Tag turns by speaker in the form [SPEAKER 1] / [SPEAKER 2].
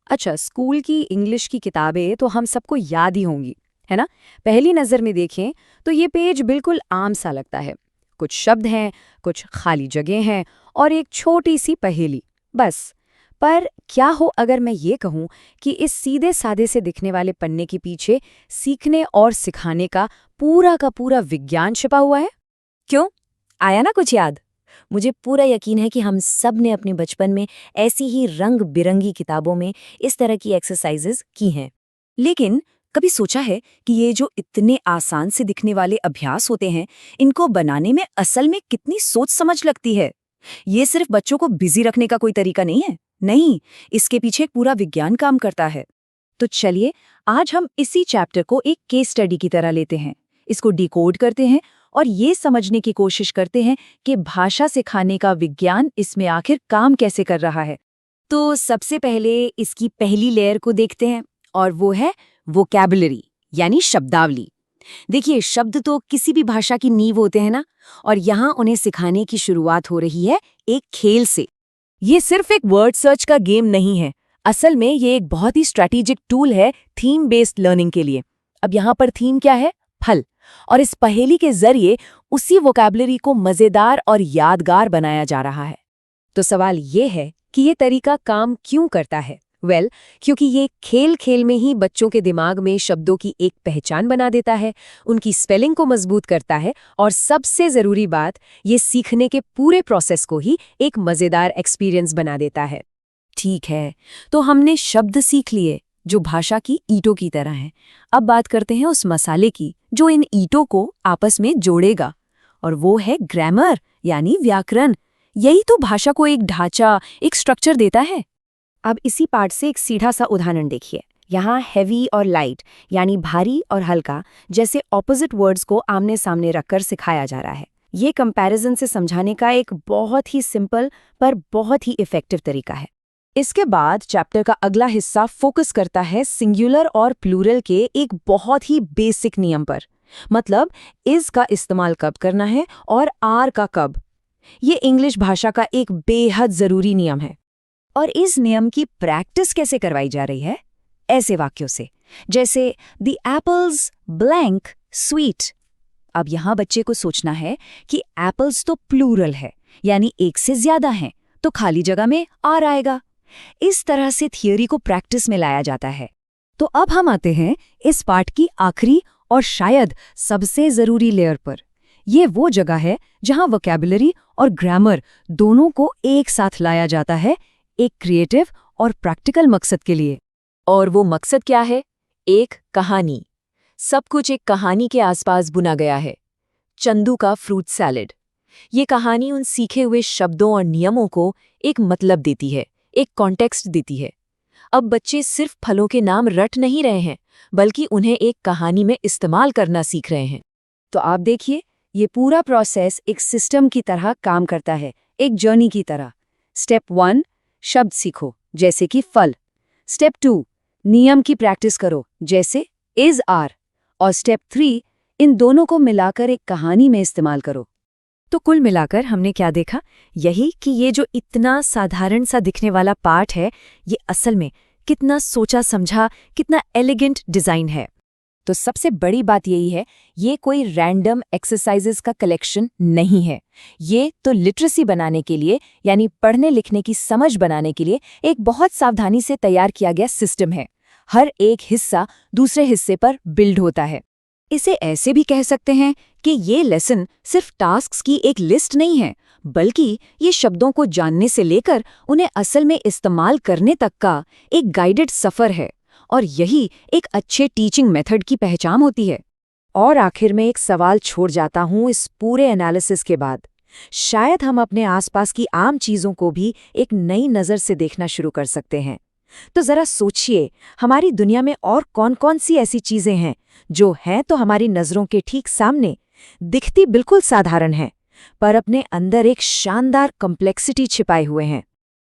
[SPEAKER 1] अच्छा, स्कूल की इंग्लिश की किताबें तो हम सबको याद ही होंगी, है ना? पहली नज़र में देखें तो ये पेज बिल्कुल आम सा लगता है। कुछ शब्द हैं, कुछ खाली जगह हैं और एक छोटी सी पहेली, बस। पर क्या हो अगर मैं ये कहूँ कि इस सीधे सादे से दिखने वाले पन्ने के पीछे सीखने और सिखाने का पूरा विज्ञान छिपा हुआ है?
[SPEAKER 2] क्यों? आया ना कुछ याद? मुझे पूरा यकीन है कि हम सब ने अपने बचपन में ऐसी ही रंग बिरंगी किताबों में इस तरह की एक्सरसाइजेज की हैं। लेकिन कभी सोचा है कि ये जो इतने आसान से दिखने वाले अभ्यास होते हैं, इनको बनाने में असल में कितनी सोच समझ लगती है? ये सिर्फ बच्चों को बिजी रखने का कोई तरीका नहीं है। नहीं, इसके पीछे एक पूरा विज्ञान काम करता है। तो चलिए, आज हम इसी चैप्टर को एक केस स्टडी की तरह लेते हैं, इसको डिकोड करते हैं और ये समझने की कोशिश करते हैं कि भाषा सिखाने का विज्ञान इसमें आखिर काम कैसे कर रहा है। तो सबसे पहले इसकी पहली लेयर को देखते हैं और वो है वोकैबुलरी, यानी शब्दावली। देखिए, शब्द तो किसी भी भाषा की नींव होते हैं ना, और यहाँ उन्हें सिखाने की शुरुआत हो रही है एक खेल से।
[SPEAKER 3] ये सिर्फ एक वर्ड सर्च का गेम नहीं है। असल में ये एक बहुत ही स्ट्रैटेजिक टूल है थीम बेस्ड लर्निंग के लिए। अब यहाँ पर थीम क्या है? फल। और इस पहेली के जरिए उसी वोकैबुलरी को मजेदार और यादगार बनाया जा रहा है।
[SPEAKER 1] तो सवाल ये है कि ये तरीका काम क्यों करता है? क्योंकि ये खेल खेल में ही बच्चों के दिमाग में शब्दों की एक पहचान बना देता है, उनकी स्पेलिंग को मजबूत करता है और सबसे ज़रूरी बात, ये सीखने के पूरे प्रोसेस को ही एक मज़ेदार एक्सपीरियंस बना देता है।
[SPEAKER 2] ठीक है, तो हमने शब्द सीख लिए जो भाषा की ईंटों की तरह हैं। अब बात करते हैं उस मसाले की जो इन ईंटों को आपस में जोड़ेगा, और वो है ग्रामर, यानी व्याकरण। यही तो भाषा को एक ढांचा, एक स्ट्रक्चर देता है।
[SPEAKER 4] अब इसी पार्ट से एक सीधा सा उदाहरण देखिए। यहाँ हैवी और लाइट, यानी भारी और हल्का, जैसे ऑपोजिट वर्ड्स को आमने सामने रखकर सिखाया जा रहा है। ये कंपैरिजन से समझाने का एक बहुत ही सिंपल पर बहुत ही इफेक्टिव तरीका है।
[SPEAKER 3] इसके बाद चैप्टर का अगला हिस्सा फोकस करता है सिंगुलर और प्लूरल के एक बहुत ही बेसिक नियम पर। मतलब, इज का इस्तेमाल कब करना है और आर का कब। ये इंग्लिश भाषा का एक बेहद जरूरी नियम है।
[SPEAKER 2] और इस नियम की प्रैक्टिस कैसे करवाई जा रही है? ऐसे वाक्यों से, जैसे द एप्पल्स ब्लैंक स्वीट। अब यहां बच्चे को सोचना है कि एप्पल्स तो प्लूरल है, यानी एक से ज्यादा हैं, तो खाली जगह में आर आएगा। इस तरह से थियोरी को प्रैक्टिस में लाया जाता है।
[SPEAKER 1] तो अब हम आते हैं इस पार्ट की आखिरी और शायद सबसे जरूरी लेयर पर। ये वो जगह है जहां वोकैबुलरी और ग्रामर दोनों को एक साथ लाया जाता है, एक क्रिएटिव और प्रैक्टिकल मकसद के लिए।
[SPEAKER 3] और वो मकसद क्या है? एक कहानी। सब कुछ एक कहानी के आसपास बुना गया है। चंदू का फ्रूट सैलेड। ये कहानी उन सीखे हुए शब्दों और नियमों को एक मतलब देती है, एक कॉन्टेक्स्ट देती है। अब बच्चे सिर्फ फलों के नाम रट नहीं रहे हैं, बल्कि उन्हें एक कहानी में इस्तेमाल करना सीख रहे हैं।
[SPEAKER 4] तो आप देखिए, ये पूरा प्रोसेस एक सिस्टम की तरह काम करता है, एक जर्नी की तरह। स्टेप 1, शब्द सीखो, जैसे कि फल। स्टेप 2, नियम की प्रैक्टिस करो, जैसे इज आर। और स्टेप 3, इन दोनों को मिलाकर एक कहानी में इस्तेमाल करो।
[SPEAKER 1] तो कुल मिलाकर हमने क्या देखा? यही कि ये जो इतना साधारण सा दिखने वाला पार्ट है, ये असल में कितना सोचा समझा, कितना एलिगेंट डिजाइन है।
[SPEAKER 3] तो सबसे बड़ी बात यही है, ये कोई रैंडम एक्सरसाइजेस का कलेक्शन नहीं है। ये तो लिटरेसी बनाने के लिए, यानी पढ़ने लिखने की समझ बनाने के लिए एक बहुत सावधानी से तैयार किया गया सिस्टम है। हर एक हिस्सा दूसरे हिस्से पर बिल्ड होता है।
[SPEAKER 2] इसे ऐसे भी कह सकते हैं कि ये लेसन सिर्फ टास्क्स की एक लिस्ट नहीं है, बल्कि ये शब्दों को जानने से लेकर उन्हें असल में इस्तेमाल करने तक का एक गाइडेड सफ़र है। और यही एक अच्छे टीचिंग मेथड की पहचान होती है।
[SPEAKER 3] और आखिर में एक सवाल छोड़ जाता हूँ इस पूरे एनालिसिस के बाद। शायद हम अपने आसपास की आम चीज़ों को भी एक नई नज़र से देखना शुरू कर सकते हैं। तो ज़रा सोचिए, हमारी दुनिया में और कौन-कौन सी ऐसी चीज़ें हैं जो हैं तो हमारी नज़रों के ठीक सामने, दिखती बिल्कुल साधारण हैं, पर अपने अंदर एक शानदार कॉम्प्लेक्सिटी छिपाए हुए हैं।